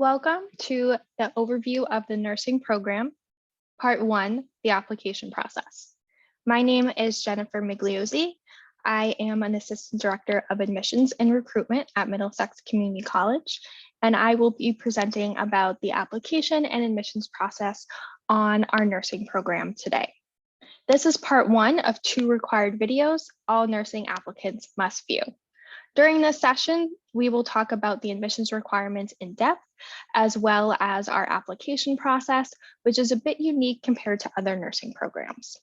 Welcome to the overview of the nursing program, part 1, the application process. My name is Jennifer Migliozzi. I am an Assistant Director of Admissions and Recruitment at Middlesex Community College, and I will be presenting about the application and admissions process on our nursing program today. This is part 1 of 2 required videos all nursing applicants must view. During this session, we will talk about the admissions requirements in depth, as well as our application process, which is a bit unique compared to other nursing programs.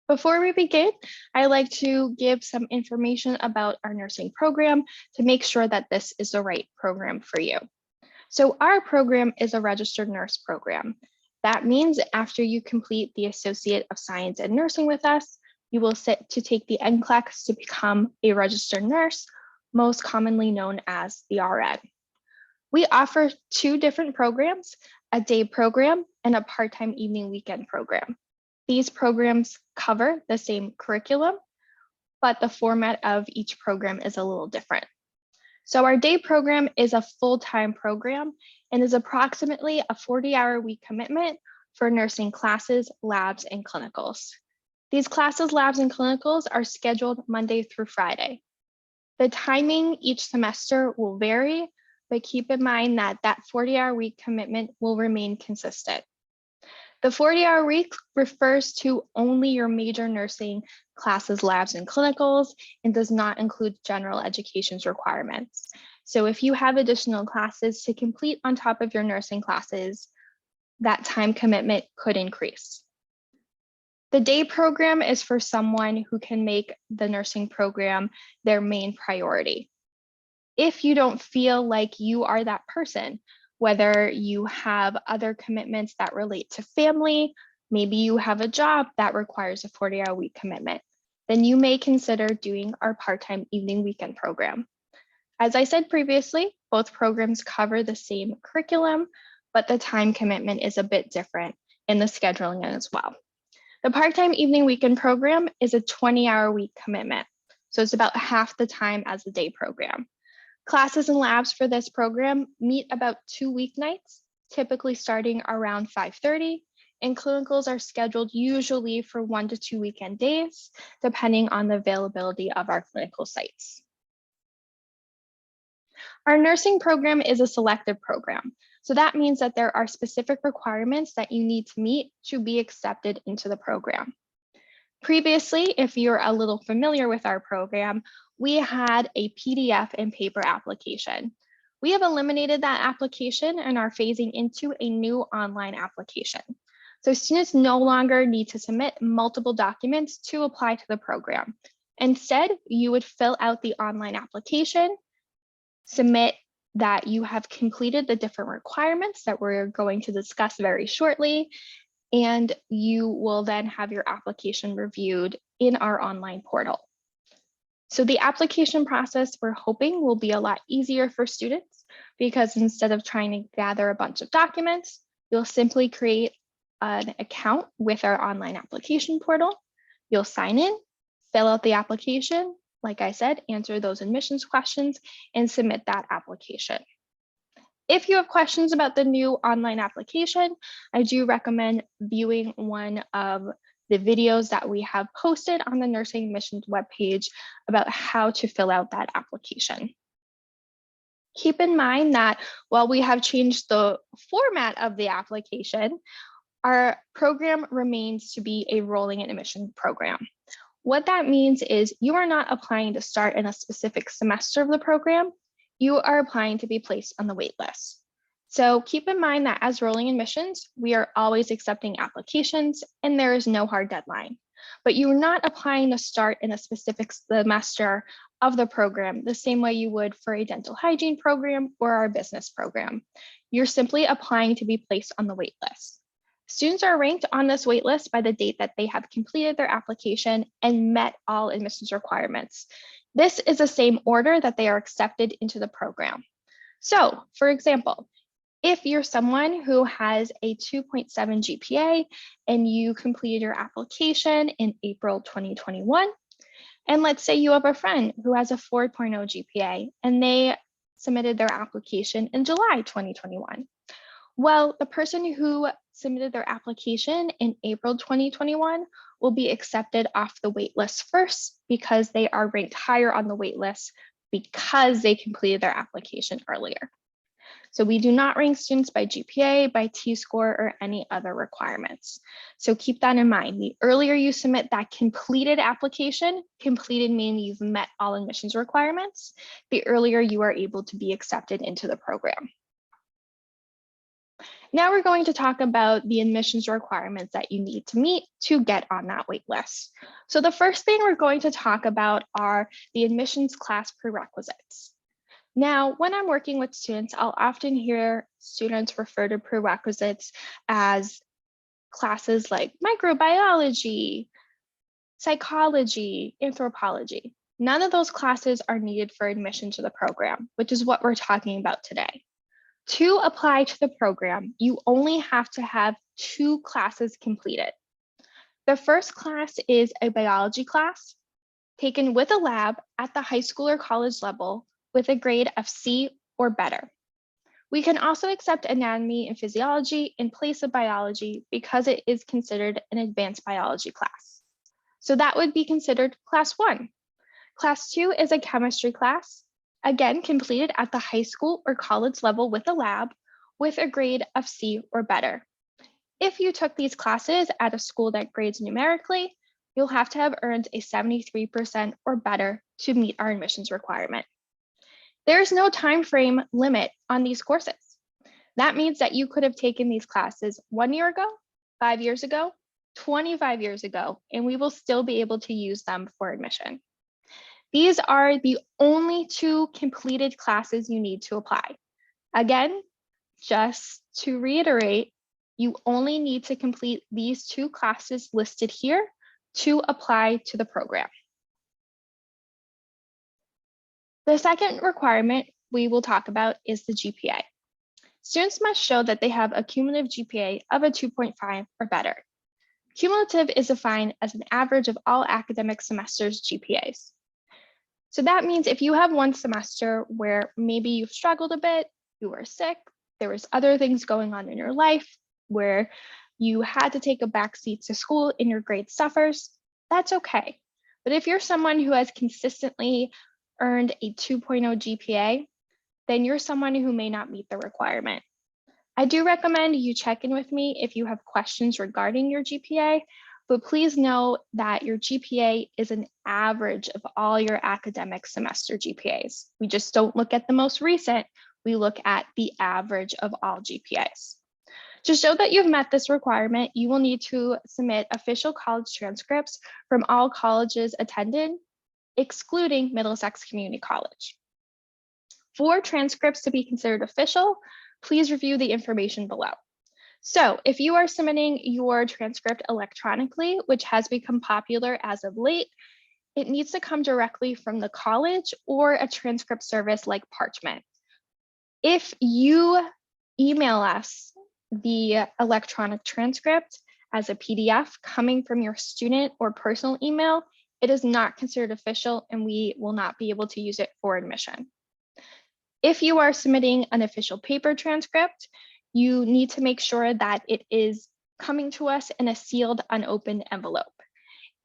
Before we begin, I'd like to give some information about our nursing program to make sure that this is the right program for you. So our program is a registered nurse program. That means after you complete the Associate of Science in Nursing with us, you will sit to take the NCLEX to become a registered nurse, most commonly known as the RN. We offer 2 different programs, a day program and a part-time evening weekend program. These programs cover the same curriculum, but the format of each program is a little different. So our day program is a full-time program and is approximately a 40-hour week commitment for nursing classes, labs, and clinicals. These classes, labs, and clinicals are scheduled Monday through Friday. The timing each semester will vary, but keep in mind that that 40-hour week commitment will remain consistent. The 40-hour week refers to only your major nursing classes, labs, and clinicals, and does not include general education's requirements. So if you have additional classes to complete on top of your nursing classes, that time commitment could increase. The day program is for someone who can make the nursing program their main priority. If you don't feel like you are that person, whether you have other commitments that relate to family, maybe you have a job that requires a 40-hour week commitment, then you may consider doing our part-time evening weekend program. As I said previously, both programs cover the same curriculum, but the time commitment is a bit different in the scheduling as well. The part-time evening weekend program is a 20-hour week commitment, so it's about half the time as the day program. Classes and labs for this program meet about 2 weeknights, typically starting around 5:30, and clinicals are scheduled usually for 1 to 2 weekend days, depending on the availability of our clinical sites. Our nursing program is a selective program, so that means that there are specific requirements that you need to meet to be accepted into the program. Previously, if you're a little familiar with our program, we had a PDF and paper application. We have eliminated that application and are phasing into a new online application. So students no longer need to submit multiple documents to apply to the program. Instead, you would fill out the online application, submit that you have completed the different requirements that we're going to discuss very shortly, and you will then have your application reviewed in our online portal. So the application process we're hoping will be a lot easier for students because instead of trying to gather a bunch of documents, you'll simply create an account with our online application portal. You'll sign in, fill out the application, like I said, answer those admissions questions, and submit that application. If you have questions about the new online application, I do recommend viewing one of the videos that we have posted on the nursing admissions webpage about how to fill out that application. Keep in mind that while we have changed the format of the application, our program remains to be a rolling admission program. What that means is you are not applying to start in a specific semester of the program, you are applying to be placed on the wait list. So keep in mind that as rolling admissions, we are always accepting applications and there is no hard deadline. But you're not applying to start in a specific semester of the program the same way you would for a dental hygiene program or our business program. You're simply applying to be placed on the wait list. Students are ranked on this wait list by the date that they have completed their application and met all admissions requirements. This is the same order that they are accepted into the program. So, for example, if you're someone who has a 2.7 GPA and you completed your application in April 2021, And let's say you have a friend who has a 4.0 GPA and they submitted their application in July 2021. Well, the person who submitted their application in April 2021 will be accepted off the wait list first because they are ranked higher on the wait list because they completed their application earlier. So we do not rank students by GPA, by T-score, or any other requirements. So keep that in mind. The earlier you submit that completed application, completed meaning you've met all admissions requirements, the earlier you are able to be accepted into the program. Now we're going to talk about the admissions requirements that you need to meet to get on that wait list. So the first thing we're going to talk about are the admissions class prerequisites. Now, when I'm working with students, I'll often hear students refer to prerequisites as classes like microbiology, psychology, anthropology. None of those classes are needed for admission to the program, which is what we're talking about today. To apply to the program, you only have to have 2 classes completed. The first class is a biology class taken with a lab at the high school or college level with a grade of C or better. We can also accept anatomy and physiology in place of biology because it is considered an advanced biology class. So that would be considered class 1. Class 2 is a chemistry class, again completed at the high school or college level with a lab with a grade of C or better. If you took these classes at a school that grades numerically, you'll have to have earned a 73% or better to meet our admissions requirement. There's no time frame limit on these courses. That means that you could have taken these classes 1 year ago, 5 years ago, 25 years ago, and we will still be able to use them for admission. These are the only 2 completed classes you need to apply. Again, just to reiterate, you only need to complete these 2 classes listed here to apply to the program. The second requirement we will talk about is the GPA. Students must show that they have a cumulative GPA of a 2.5 or better. Cumulative is defined as an average of all academic semesters' GPAs. So that means if you have one semester where maybe you've struggled a bit, you were sick, there was other things going on in your life where you had to take a backseat to school and your grade suffers, that's okay. But if you're someone who has consistently earned a 2.0 GPA, then you're someone who may not meet the requirement. I do recommend you check in with me if you have questions regarding your GPA, but please know that your GPA is an average of all your academic semester GPAs. We just don't look at the most recent, we look at the average of all GPAs. To show that you've met this requirement, you will need to submit official college transcripts from all colleges attended, excluding Middlesex Community College. For transcripts to be considered official, please review the information below. So if you are submitting your transcript electronically, which has become popular as of late, it needs to come directly from the college or a transcript service like Parchment. If you email us the electronic transcript as a PDF coming from your student or personal email, it is not considered official and we will not be able to use it for admission. If you are submitting an official paper transcript, you need to make sure that it is coming to us in a sealed, unopened envelope.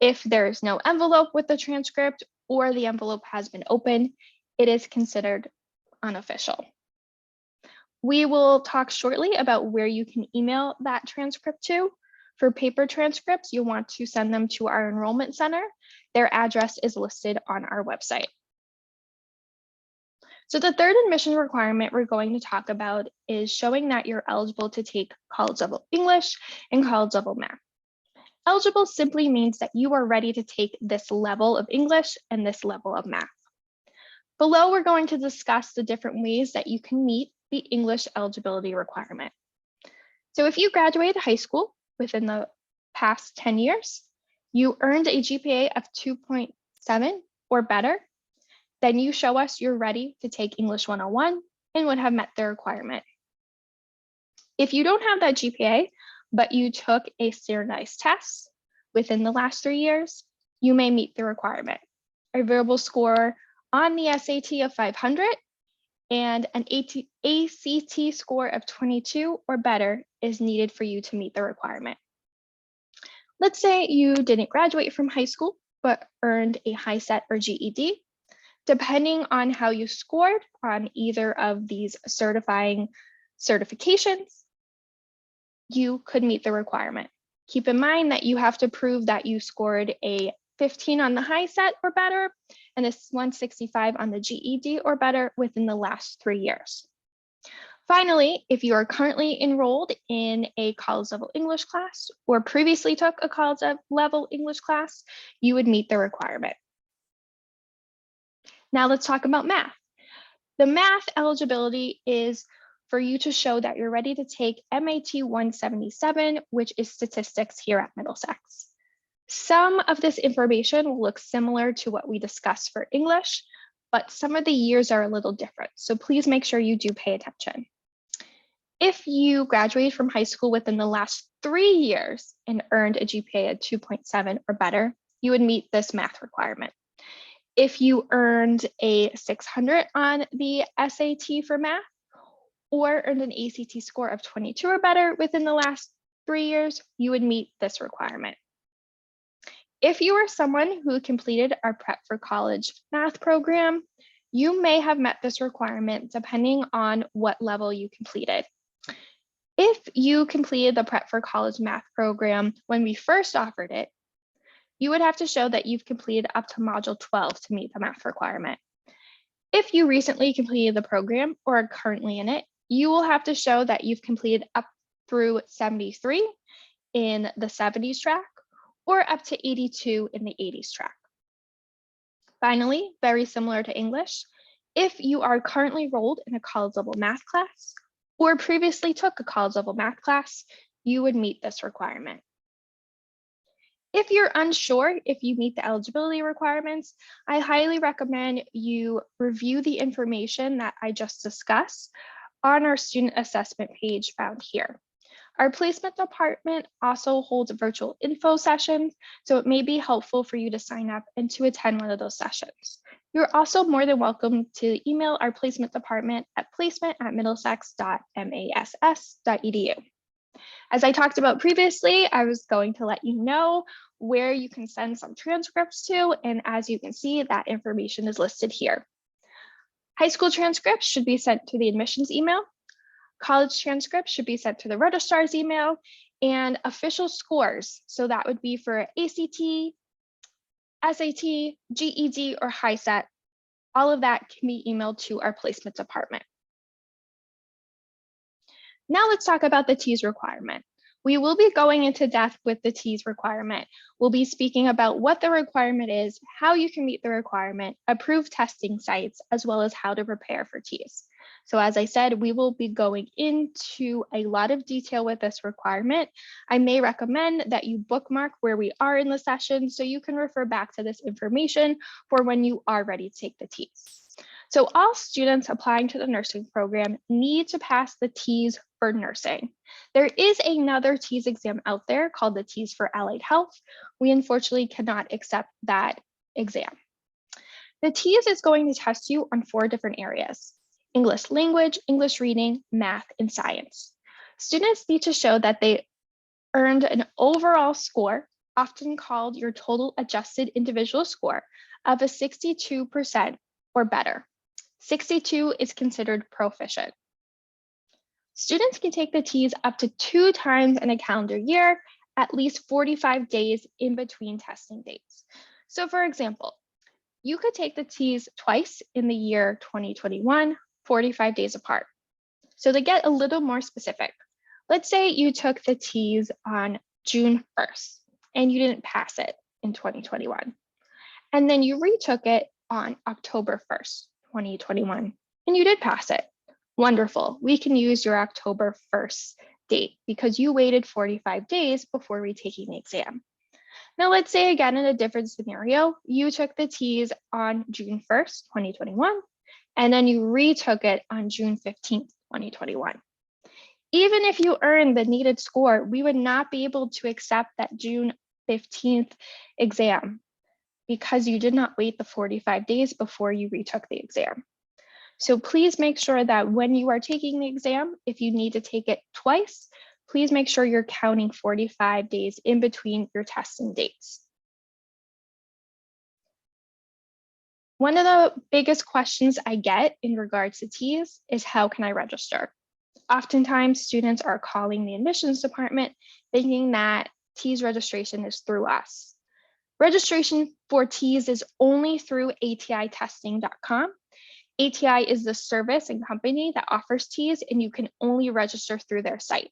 If there is no envelope with the transcript or the envelope has been opened, it is considered unofficial. We will talk shortly about where you can email that transcript to. For paper transcripts, you'll want to send them to our enrollment center. Their address is listed on our website. So the third admission requirement we're going to talk about is showing that you're eligible to take college level English and college level math. Eligible simply means that you are ready to take this level of English and this level of math. Below, we're going to discuss the different ways that you can meet the English eligibility requirement. So if you graduated high school within the past 10 years, you earned a GPA of 2.7 or better, then you show us you're ready to take English 101 and would have met the requirement. If you don't have that GPA, but you took a standardized test within the last 3 years, you may meet the requirement. a verbal score on the SAT of 500, and an ACT score of 22 or better is needed for you to meet the requirement. Let's say you didn't graduate from high school, but earned a high set or GED. Depending on how you scored on either of these certifications, you could meet the requirement. Keep in mind that you have to prove that you scored a 15 on the high set or better and a 165 on the GED or better within the last 3 years. Finally, if you are currently enrolled in a college level English class or previously took a college level English class, you would meet the requirement. Now let's talk about math. The math eligibility is for you to show that you're ready to take MAT 177, which is statistics here at Middlesex. Some of this information will look similar to what we discussed for English, but some of the years are a little different. So please make sure you do pay attention. If you graduated from high school within the last 3 years and earned a GPA of 2.7 or better, you would meet this math requirement. If you earned a 600 on the SAT for math or earned an ACT score of 22 or better within the last 3 years, you would meet this requirement. If you are someone who completed our Prep for College math program, you may have met this requirement depending on what level you completed. If you completed the Prep for College math program when we first offered it, you would have to show that you've completed up to Module 12 to meet the math requirement. If you recently completed the program or are currently in it, you will have to show that you've completed up through 73 in the 70s track or up to 82 in the 80s track. Finally, very similar to English, if you are currently enrolled in a college level math class or previously took a college level math class, you would meet this requirement. If you're unsure if you meet the eligibility requirements, I highly recommend you review the information that I just discussed on our student assessment page found here. Our placement department also holds virtual info sessions, so it may be helpful for you to sign up and to attend one of those sessions. You're also more than welcome to email our placement department at placement@middlesex.mass.edu. As I talked about previously, I was going to let you know where you can send some transcripts to, and as you can see, that information is listed here. High school transcripts should be sent to the admissions email. College transcripts should be sent to the registrar's email, and official scores, so that would be for ACT, SAT, GED, or high set, all of that can be emailed to our placement department. Now let's talk about the TEAS requirement. We will be going into depth with the TEAS requirement. We'll be speaking about what the requirement is, how you can meet the requirement, approved testing sites, as well as how to prepare for TEAS. So as I said, we will be going into a lot of detail with this requirement. I may recommend that you bookmark where we are in the session so you can refer back to this information for when you are ready to take the TEAS. So all students applying to the nursing program need to pass the TEAS for nursing. There is another TEAS exam out there called the TEAS for Allied Health. We unfortunately cannot accept that exam. The TEAS is going to test you on 4 different areas: English language, English reading, math, and science. Students need to show that they earned an overall score, often called your total adjusted individual score, of a 62% or better. 62 is considered proficient. Students can take the TEAS up to 2 times in a calendar year, at least 45 days in between testing dates. So for example, you could take the TEAS twice in the year 2021, 45 days apart. So to get a little more specific, let's say you took the TEAS on June 1st and you didn't pass it in 2021. And then you retook it on October 1st, 2021, and you did pass it. Wonderful. We can use your October 1st date because you waited 45 days before retaking the exam. Now, let's say again, in a different scenario, you took the TEAS on June 1st, 2021, and then you retook it on June 15th, 2021. Even if you earned the needed score, we would not be able to accept that June 15th exam because you did not wait the 45 days before you retook the exam. So please make sure that when you are taking the exam, if you need to take it twice, please make sure you're counting 45 days in between your testing dates. One of the biggest questions I get in regards to TEAS is how can I register? Oftentimes students are calling the admissions department thinking that TEAS registration is through us. Registration for TEAS is only through atitesting.com. ATI is the service and company that offers TEAS, and you can only register through their site.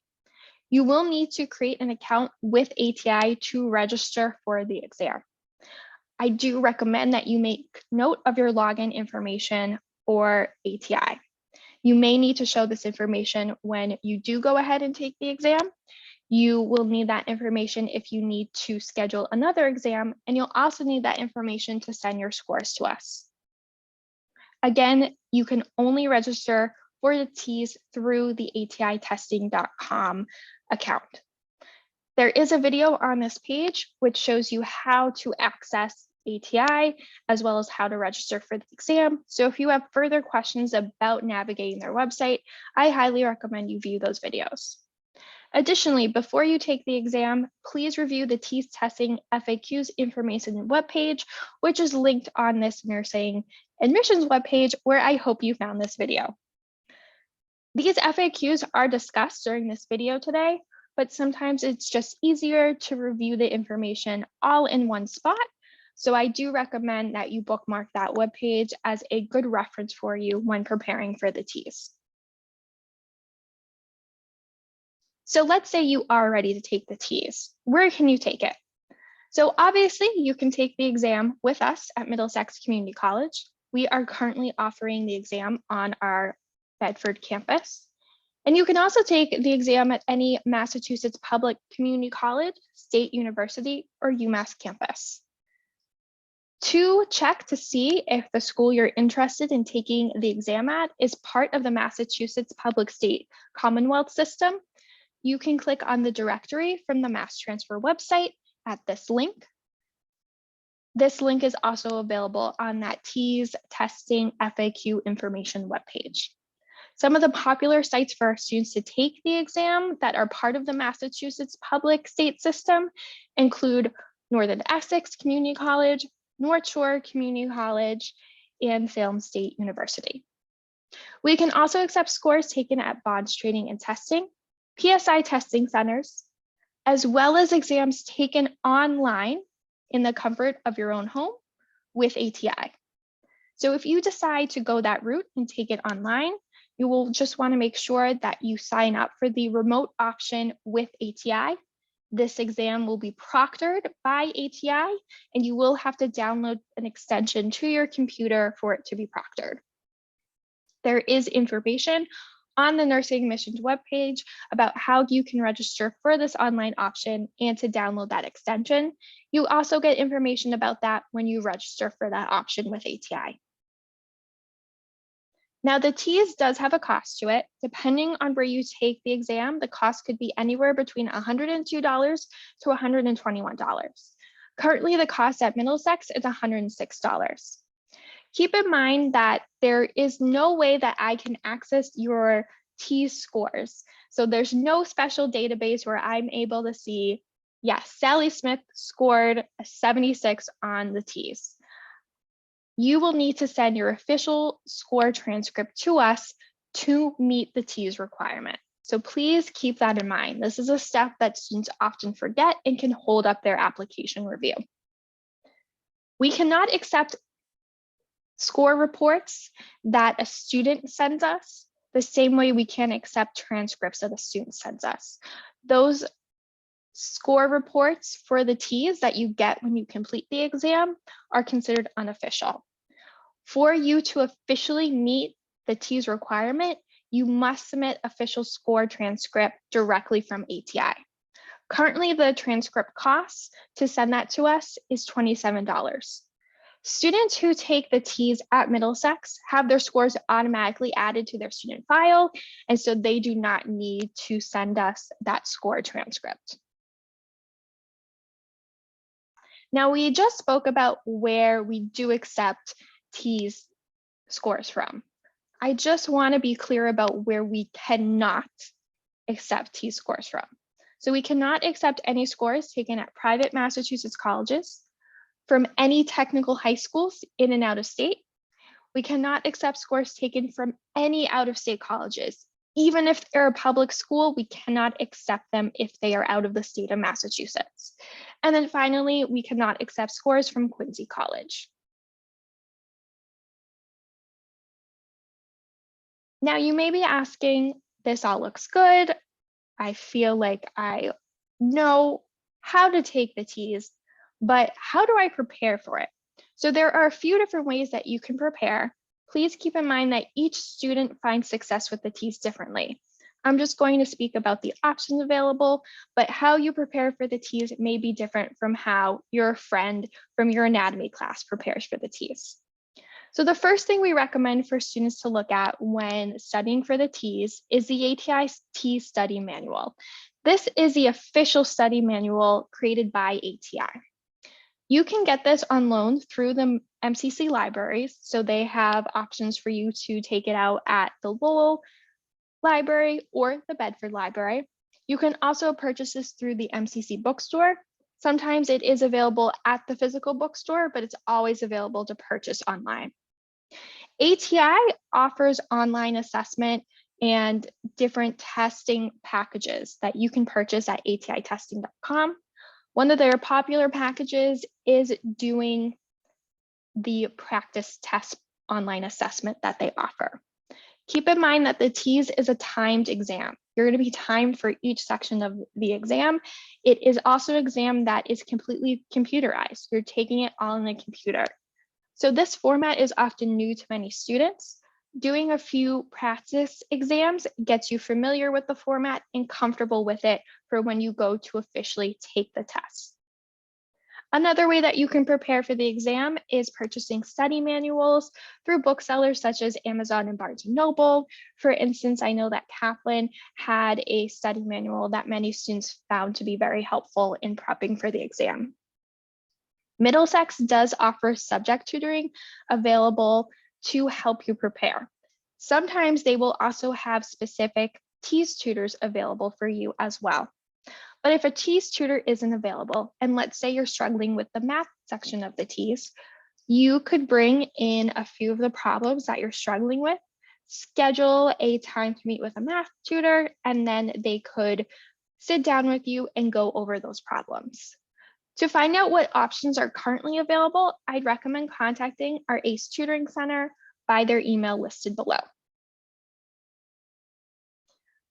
You will need to create an account with ATI to register for the exam. I do recommend that you make note of your login information for ATI. You may need to show this information when you do go ahead and take the exam. You will need that information if you need to schedule another exam, and you'll also need that information to send your scores to us. Again, you can only register for the TEAS through the atitesting.com account. There is a video on this page which shows you how to access ATI as well as how to register for the exam. So if you have further questions about navigating their website, I highly recommend you view those videos. Additionally, before you take the exam, please review the TEAS testing FAQs information webpage, which is linked on this nursing admissions webpage, where I hope you found this video. These FAQs are discussed during this video today, but sometimes it's just easier to review the information all in one spot. So I do recommend that you bookmark that webpage as a good reference for you when preparing for the TEAS. So let's say you are ready to take the TEAS. Where can you take it? So obviously you can take the exam with us at Middlesex Community College. We are currently offering the exam on our Bedford campus. And you can also take the exam at any Massachusetts public community college, state university, or UMass campus. To check to see if the school you're interested in taking the exam at is part of the Massachusetts Public State Commonwealth system, you can click on the directory from the Mass Transfer website at this link. This link is also available on that TEAS testing FAQ information webpage. Some of the popular sites for our students to take the exam that are part of the Massachusetts public state system include Northern Essex Community College, North Shore Community College, and Salem State University. We can also accept scores taken at bonds training and testing, PSI testing centers, as well as exams taken online in the comfort of your own home with ATI. So if you decide to go that route and take it online, you will just want to make sure that you sign up for the remote option with ATI. This exam will be proctored by ATI, and you will have to download an extension to your computer for it to be proctored. There is information on the nursing admissions webpage about how you can register for this online option and to download that extension. You also get information about that when you register for that option with ATI. Now, the TEAS does have a cost to it. Depending on where you take the exam, the cost could be anywhere between $102 to $121. Currently, the cost at Middlesex is $106. Keep in mind that there is no way that I can access your TEAS scores. So there's no special database where I'm able to see, yes, Sally Smith scored a 76 on the TEAS. You will need to send your official score transcript to us to meet the TEAS requirement. So please keep that in mind. This is a step that students often forget and can hold up their application review. We cannot accept score reports that a student sends us the same way we can't accept transcripts that a student sends us. Those score reports for the TEAS that you get when you complete the exam are considered unofficial. For you to officially meet the TEAS requirement, you must submit official score transcript directly from ATI. Currently, the transcript cost to send that to us is $27. Students who take the TEAS at Middlesex have their scores automatically added to their student file, and so they do not need to send us that score transcript. Now, we just spoke about where we do accept TEAS scores from. I just want to be clear about where we cannot accept TEAS scores from. So we cannot accept any scores taken at private Massachusetts colleges, from any technical high schools in and out of state. We cannot accept scores taken from any out-of-state colleges. Even if they're a public school, we cannot accept them if they are out of the state of Massachusetts. And then finally, we cannot accept scores from Quincy College. Now you may be asking, this all looks good. I feel like I know how to take the TEAS, but how do I prepare for it? So there are a few different ways that you can prepare. Please keep in mind that each student finds success with the TEAS differently. I'm just going to speak about the options available, but how you prepare for the TEAS may be different from how your friend from your anatomy class prepares for the TEAS. So the first thing we recommend for students to look at when studying for the TEAS is the ATI TEAS Study Manual. This is the official study manual created by ATI. You can get this on loan through the MCC libraries. So they have options for you to take it out at the Lowell library or the Bedford library. You can also purchase this through the MCC bookstore. Sometimes it is available at the physical bookstore, but it's always available to purchase online. ATI offers online assessment and different testing packages that you can purchase at atitesting.com. One of their popular packages is doing the practice test online assessment that they offer. Keep in mind that the TEAS is a timed exam. You're going to be timed for each section of the exam. It is also an exam that is completely computerized. You're taking it all in the computer. So this format is often new to many students. Doing a few practice exams gets you familiar with the format and comfortable with it for when you go to officially take the test. Another way that you can prepare for the exam is purchasing study manuals through booksellers such as Amazon and Barnes & Noble. For instance, I know that Kaplan had a study manual that many students found to be very helpful in prepping for the exam. Middlesex does offer subject tutoring available to help you prepare. Sometimes they will also have specific TEAS tutors available for you as well. But if a TEAS tutor isn't available, and let's say you're struggling with the math section of the TEAS, you could bring in a few of the problems that you're struggling with, schedule a time to meet with a math tutor, and then they could sit down with you and go over those problems. To find out what options are currently available, I'd recommend contacting our ACE Tutoring Center by their email listed below.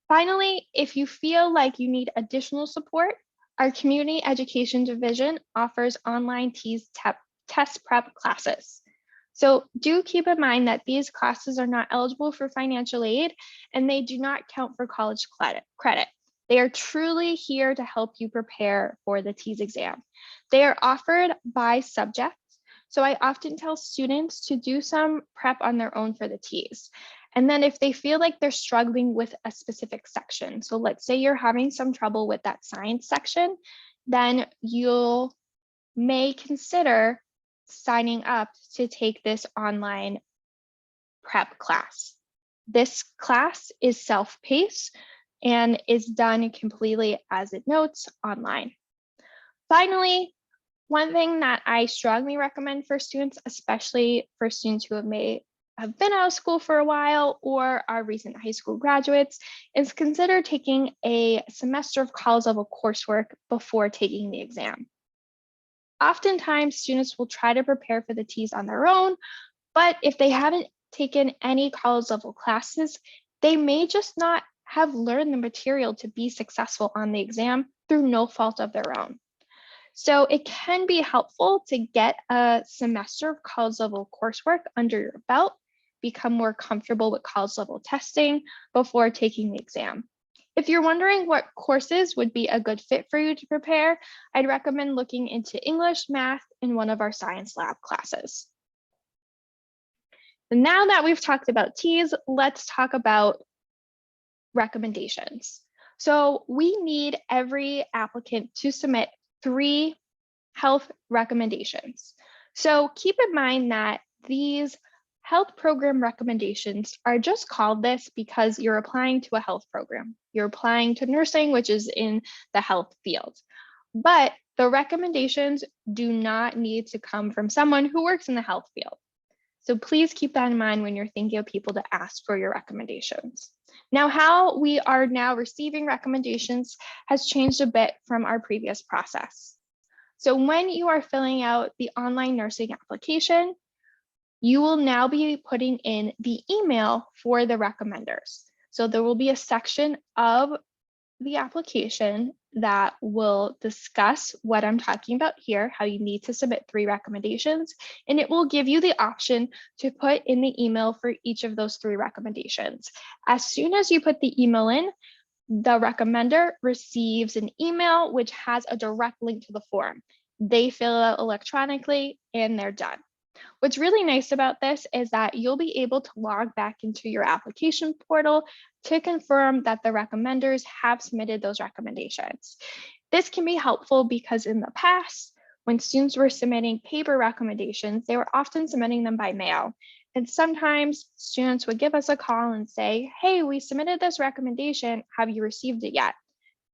Finally, if you feel like you need additional support, our Community Education Division offers online TEAS test prep classes. So do keep in mind that these classes are not eligible for financial aid and they do not count for college credit. They are truly here to help you prepare for the TEAS exam. They are offered by subject. So I often tell students to do some prep on their own for the TEAS. And then if they feel like they're struggling with a specific section, so let's say you're having some trouble with that science section, then you may consider signing up to take this online prep class. This class is self-paced and is done completely as it notes online. Finally, one thing that I strongly recommend for students, especially for students who may have been out of school for a while or are recent high school graduates, is consider taking a semester of college level coursework before taking the exam. Oftentimes, students will try to prepare for the TEAS on their own, but if they haven't taken any college level classes, they may just not have learned the material to be successful on the exam through no fault of their own. So it can be helpful to get a semester of college level coursework under your belt, become more comfortable with college level testing before taking the exam. If you're wondering what courses would be a good fit for you to prepare, I'd recommend looking into English, math, in one of our science lab classes. And now that we've talked about TEAS, let's talk about recommendations. So we need every applicant to submit 3 health recommendations. So keep in mind that these health program recommendations are just called this because you're applying to a health program. You're applying to nursing, which is in the health field. But the recommendations do not need to come from someone who works in the health field. So please keep that in mind when you're thinking of people to ask for your recommendations. Now, how we are now receiving recommendations has changed a bit from our previous process. So when you are filling out the online nursing application, you will now be putting in the email for the recommenders. So there will be a section of the application that will discuss what I'm talking about here, how you need to submit 3 recommendations, and it will give you the option to put in the email for each of those 3 recommendations. As soon as you put the email in, the recommender receives an email which has a direct link to the form. They fill it out electronically and they're done. What's really nice about this is that you'll be able to log back into your application portal to confirm that the recommenders have submitted those recommendations. This can be helpful because in the past, when students were submitting paper recommendations, they were often submitting them by mail. And sometimes students would give us a call and say, hey, we submitted this recommendation. Have you received it yet?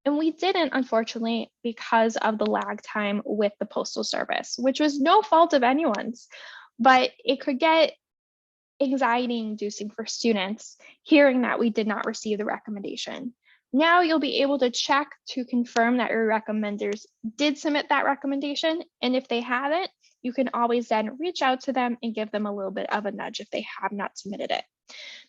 And we didn't, unfortunately, because of the lag time with the Postal Service, which was no fault of anyone's, but it could get anxiety inducing for students hearing that we did not receive the recommendation. Now you'll be able to check to confirm that your recommenders did submit that recommendation. And if they haven't, you can always then reach out to them and give them a little bit of a nudge if they have not submitted it.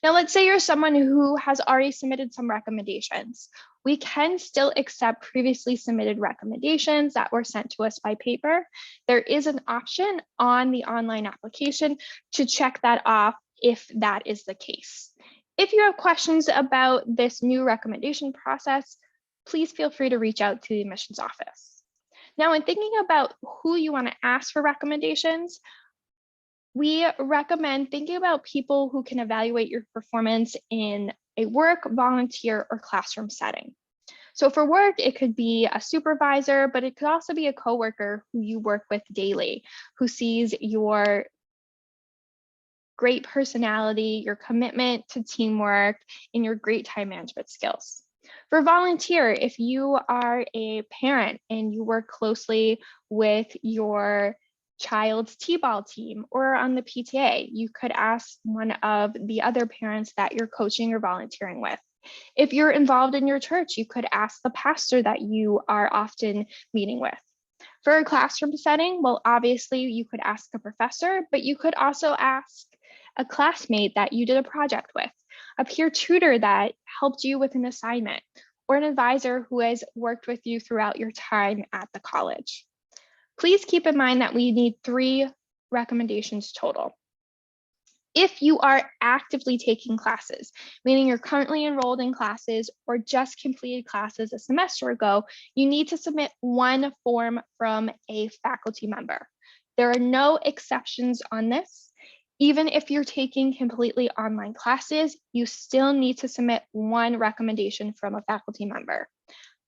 Now, let's say you're someone who has already submitted some recommendations. We can still accept previously submitted recommendations that were sent to us by paper. There is an option on the online application to check that off if that is the case. If you have questions about this new recommendation process, please feel free to reach out to the admissions office. Now, in thinking about who you want to ask for recommendations, we recommend thinking about people who can evaluate your performance in a work, volunteer, or classroom setting. So for work, it could be a supervisor, but it could also be a coworker who you work with daily, who sees your great personality, your commitment to teamwork, and your great time management skills. For volunteer, if you are a parent and you work closely with your child's T-ball team or on the PTA, you could ask one of the other parents that you're coaching or volunteering with. If you're involved in your church, you could ask the pastor that you are often meeting with. For a classroom setting, well, obviously you could ask a professor, but you could also ask a classmate that you did a project with, a peer tutor that helped you with an assignment, or an advisor who has worked with you throughout your time at the college. Please keep in mind that we need 3 recommendations total. If you are actively taking classes, meaning you're currently enrolled in classes or just completed classes a semester ago, you need to submit 1 form from a faculty member. There are no exceptions on this. Even if you're taking completely online classes, you still need to submit 1 recommendation from a faculty member.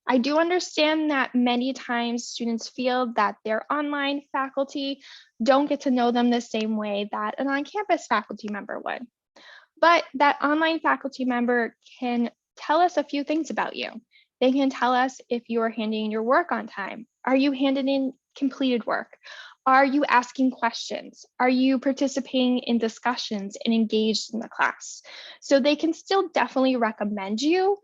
I do understand that many times students feel that their online faculty don't get to know them the same way that an on-campus faculty member would. But that online faculty member can tell us a few things about you. They can tell us if you are handing in your work on time. Are you handing in completed work? Are you asking questions? Are you participating in discussions and engaged in the class? So they can still definitely recommend you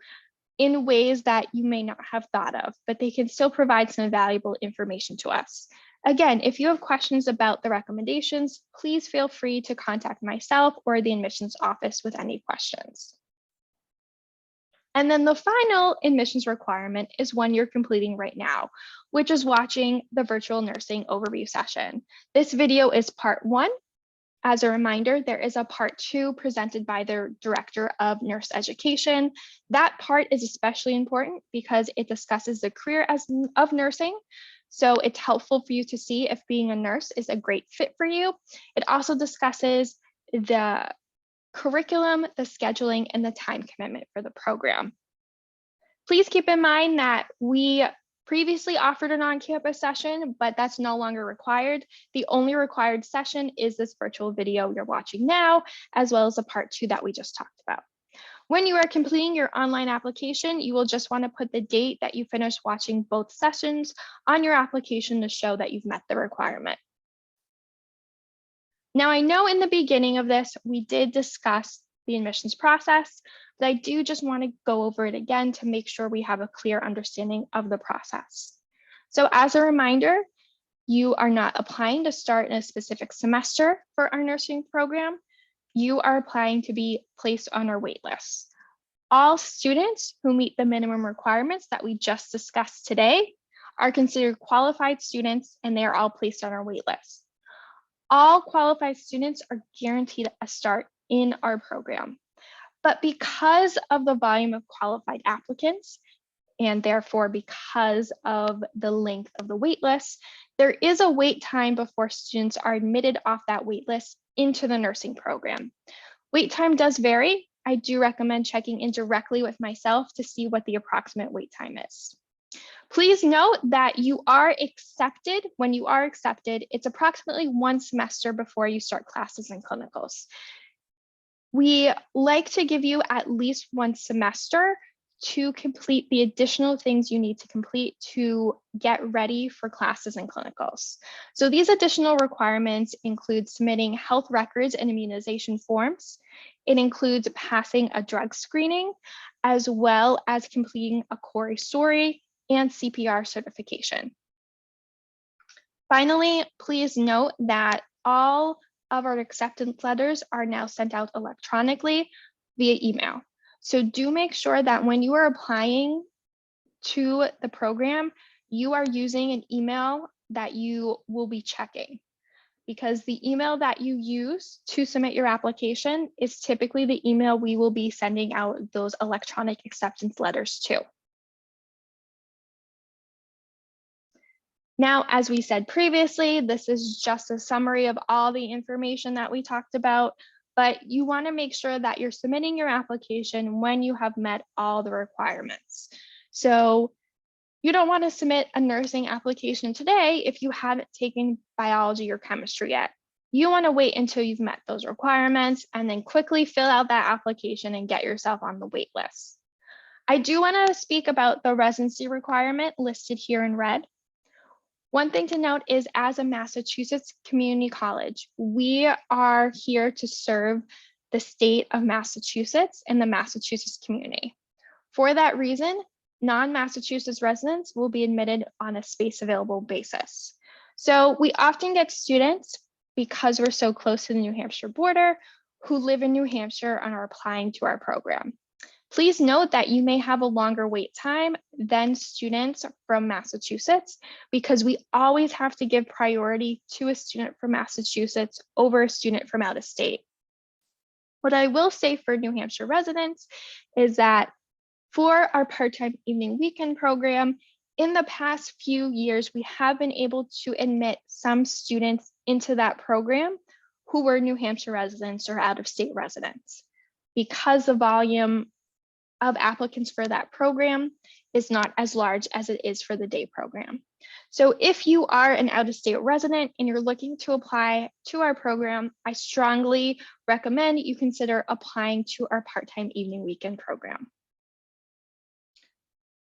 in ways that you may not have thought of, but they can still provide some valuable information to us. Again, if you have questions about the recommendations, please feel free to contact myself or the admissions office with any questions. And then the final admissions requirement is one you're completing right now, which is watching the virtual nursing overview session. This video is part 1. As a reminder, there is a part 2 presented by the Director of Nurse Education. That part is especially important because it discusses the career of nursing. So it's helpful for you to see if being a nurse is a great fit for you. It also discusses the curriculum, the scheduling, and the time commitment for the program. Please keep in mind that we previously offered an on-campus session, but that's no longer required. The only required session is this virtual video you're watching now, as well as the part 2 that we just talked about. When you are completing your online application, you will just want to put the date that you finished watching both sessions on your application to show that you've met the requirement. Now, I know in the beginning of this, we did discuss the admissions process, but I do just want to go over it again to make sure we have a clear understanding of the process. So as a reminder, you are not applying to start in a specific semester for our nursing program. You are applying to be placed on our wait list. All students who meet the minimum requirements that we just discussed today are considered qualified students, and they are all placed on our wait list. All qualified students are guaranteed a start in our program. But because of the volume of qualified applicants, and therefore because of the length of the wait list, there is a wait time before students are admitted off that wait list into the nursing program. Wait time does vary. I do recommend checking in directly with myself to see what the approximate wait time is. Please note that you are accepted. When you are accepted, it's approximately 1 semester before you start classes and clinicals. We like to give you at least 1 semester to complete the additional things you need to complete to get ready for classes and clinicals. So these additional requirements include submitting health records and immunization forms. It includes passing a drug screening, as well as completing a core story and CPR certification. Finally, please note that all of our acceptance letters are now sent out electronically via email. So do make sure that when you are applying to the program, you are using an email that you will be checking, because the email that you use to submit your application is typically the email we will be sending out those electronic acceptance letters to. Now, as we said previously, this is just a summary of all the information that we talked about, but you want to make sure that you're submitting your application when you have met all the requirements. So you don't want to submit a nursing application today if you haven't taken biology or chemistry yet. You want to wait until you've met those requirements and then quickly fill out that application and get yourself on the wait list. I do want to speak about the residency requirement listed here in red. One thing to note is, as a Massachusetts community college, we are here to serve the state of Massachusetts and the Massachusetts community. For that reason, non-Massachusetts residents will be admitted on a space available basis. So we often get students, because we're so close to the New Hampshire border, who live in New Hampshire and are applying to our program. Please note that you may have a longer wait time than students from Massachusetts, because we always have to give priority to a student from Massachusetts over a student from out of state. What I will say for New Hampshire residents is that for our part-time evening weekend program, in the past few years, we have been able to admit some students into that program who were New Hampshire residents or out-of-state residents, because the volume of applicants for that program is not as large as it is for the day program. So if you are an out-of-state resident and you're looking to apply to our program, I strongly recommend you consider applying to our part-time evening weekend program.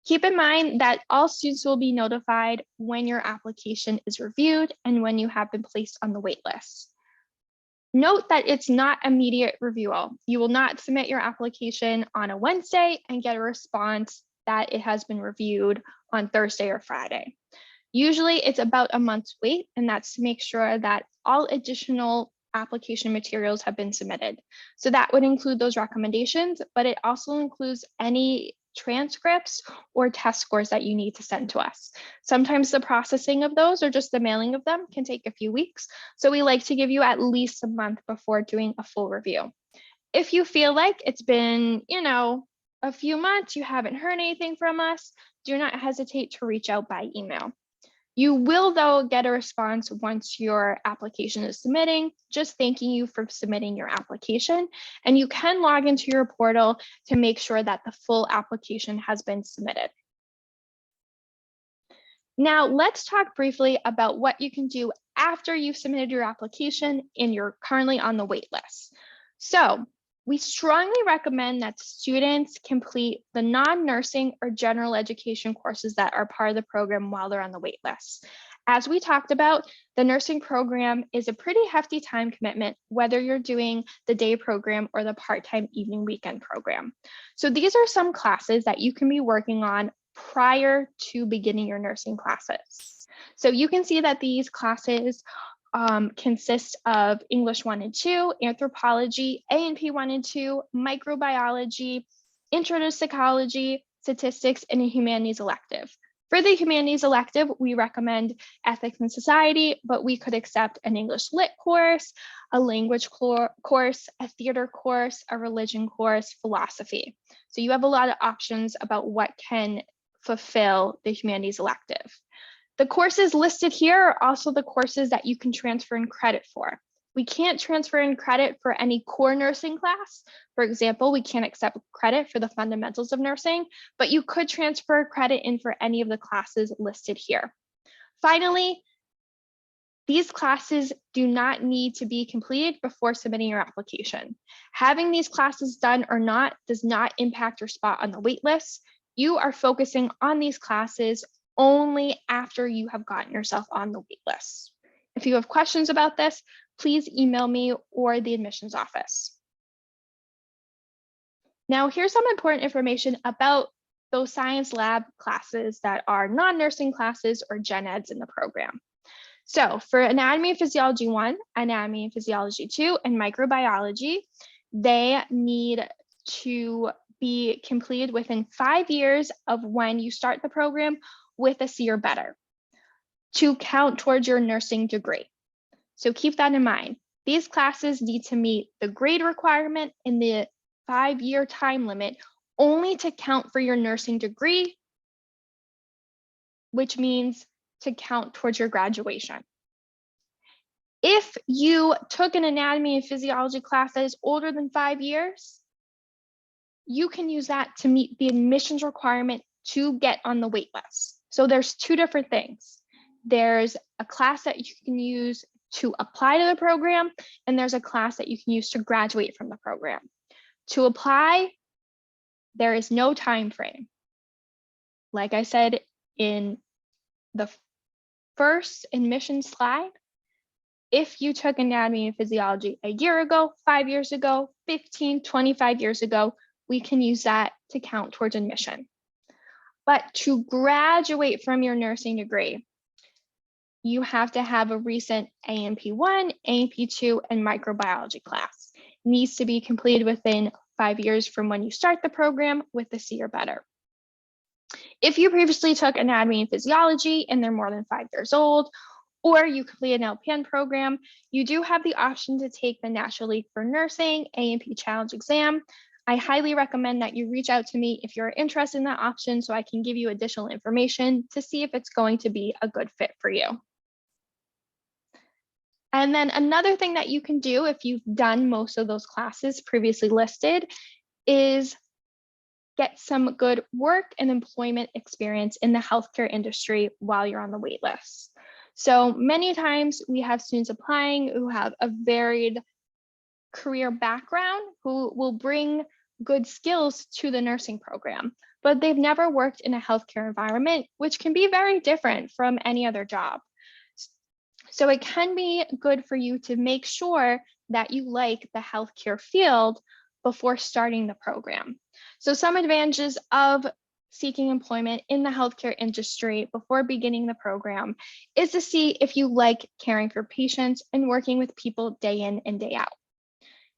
Keep in mind that all students will be notified when your application is reviewed and when you have been placed on the wait list. Note that it's not immediate reviewal. You will not submit your application on a Wednesday and get a response that it has been reviewed on Thursday or Friday. Usually it's about a month's wait, and that's to make sure that all additional application materials have been submitted. So that would include those recommendations, but it also includes any transcripts or test scores that you need to send to us. Sometimes the processing of those or just the mailing of them can take a few weeks. So we like to give you at least a month before doing a full review. If you feel like it's been, a few months, you haven't heard anything from us, do not hesitate to reach out by email. You will, though, get a response once your application is submitting, just thanking you for submitting your application. And you can log into your portal to make sure that the full application has been submitted. Now, let's talk briefly about what you can do after you've submitted your application and you're currently on the wait list. So, we strongly recommend that students complete the non-nursing or general education courses that are part of the program while they're on the wait list. As we talked about, the nursing program is a pretty hefty time commitment, whether you're doing the day program or the part-time evening weekend program. So these are some classes that you can be working on prior to beginning your nursing classes. So you can see that these classes consist of English 1 and 2, anthropology, A&P 1 and 2, microbiology, intro to psychology, statistics, and a humanities elective. For the humanities elective, we recommend ethics and society, but we could accept an English lit course, a language course, a theater course, a religion course, philosophy. So you have a lot of options about what can fulfill the humanities elective. The courses listed here are also the courses that you can transfer in credit for. We can't transfer in credit for any core nursing class. For example, we can't accept credit for the fundamentals of nursing, but you could transfer credit in for any of the classes listed here. Finally, these classes do not need to be completed before submitting your application. Having these classes done or not does not impact your spot on the wait list. You are focusing on these classes only after you have gotten yourself on the wait list. If you have questions about this, please email me or the admissions office. Now, here's some important information about those science lab classes that are non-nursing classes or gen eds in the program. So for anatomy and physiology 1, anatomy and physiology 2, and microbiology, they need to be completed within 5 years of when you start the program with a C or better to count towards your nursing degree. So keep that in mind. These classes need to meet the grade requirement in the 5-year time limit only to count for your nursing degree, which means to count towards your graduation. If you took an anatomy and physiology class that is older than 5 years, you can use that to meet the admissions requirement to get on the wait list. So there's two different things. There's a class that you can use to apply to the program, and there's a class that you can use to graduate from the program. To apply, there is no time frame. Like I said in the first admission slide, if you took anatomy and physiology a year ago, 5 years ago, 15, 25 years ago, we can use that to count towards admission. But to graduate from your nursing degree, you have to have a recent A&P 1, A&P 2, and microbiology class. It needs to be completed within 5 years from when you start the program with a C or better. If you previously took anatomy and physiology and they're more than 5 years old, or you complete an LPN program, you do have the option to take the National League for Nursing A&P Challenge exam. I highly recommend that you reach out to me if you're interested in that option so I can give you additional information to see if it's going to be a good fit for you. And then another thing that you can do if you've done most of those classes previously listed is get some good work and employment experience in the healthcare industry while you're on the wait list. So many times we have students applying who have a varied career background who will bring good skills to the nursing program, but they've never worked in a healthcare environment, which can be very different from any other job. So it can be good for you to make sure that you like the healthcare field before starting the program. So some advantages of seeking employment in the healthcare industry before beginning the program is to see if you like caring for patients and working with people day in and day out.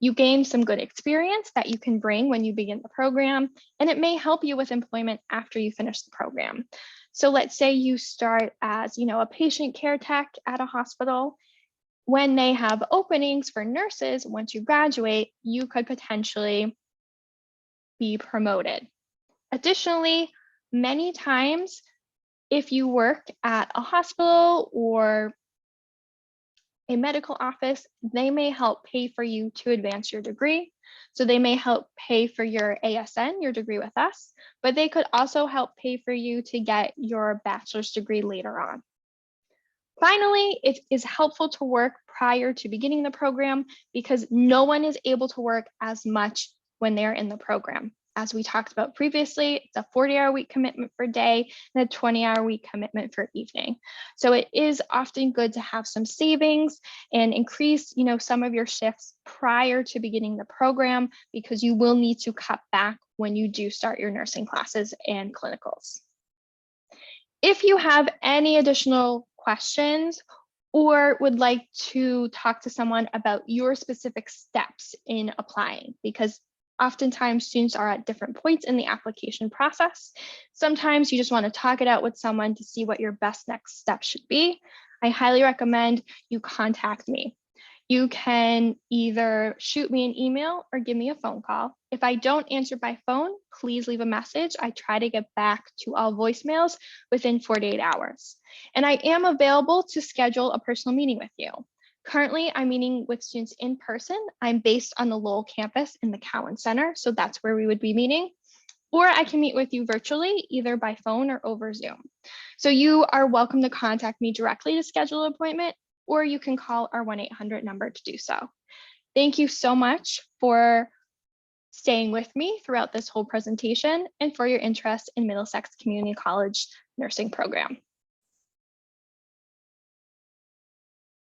You gain some good experience that you can bring when you begin the program, and it may help you with employment after you finish the program. So let's say you start as, a patient care tech at a hospital. When they have openings for nurses, once you graduate, you could potentially be promoted. Additionally, many times, if you work at a hospital or a medical office, they may help pay for you to advance your degree. So they may help pay for your ASN, your degree with us, but they could also help pay for you to get your bachelor's degree later on. Finally, it is helpful to work prior to beginning the program because no one is able to work as much when they're in the program. As we talked about previously, it's a 40-hour-week commitment for day and a 20-hour-week commitment for evening. So it is often good to have some savings and increase, some of your shifts prior to beginning the program because you will need to cut back when you do start your nursing classes and clinicals. If you have any additional questions or would like to talk to someone about your specific steps in applying, because oftentimes students are at different points in the application process. Sometimes you just want to talk it out with someone to see what your best next step should be. I highly recommend you contact me. You can either shoot me an email or give me a phone call. If I don't answer by phone, please leave a message. I try to get back to all voicemails within 48 hours. And I am available to schedule a personal meeting with you. Currently, I'm meeting with students in person. I'm based on the Lowell campus in the Cowan Center, so that's where we would be meeting. Or I can meet with you virtually, either by phone or over Zoom. So you are welcome to contact me directly to schedule an appointment, or you can call our 1-800 number to do so. Thank you so much for staying with me throughout this whole presentation and for your interest in Middlesex Community College nursing program.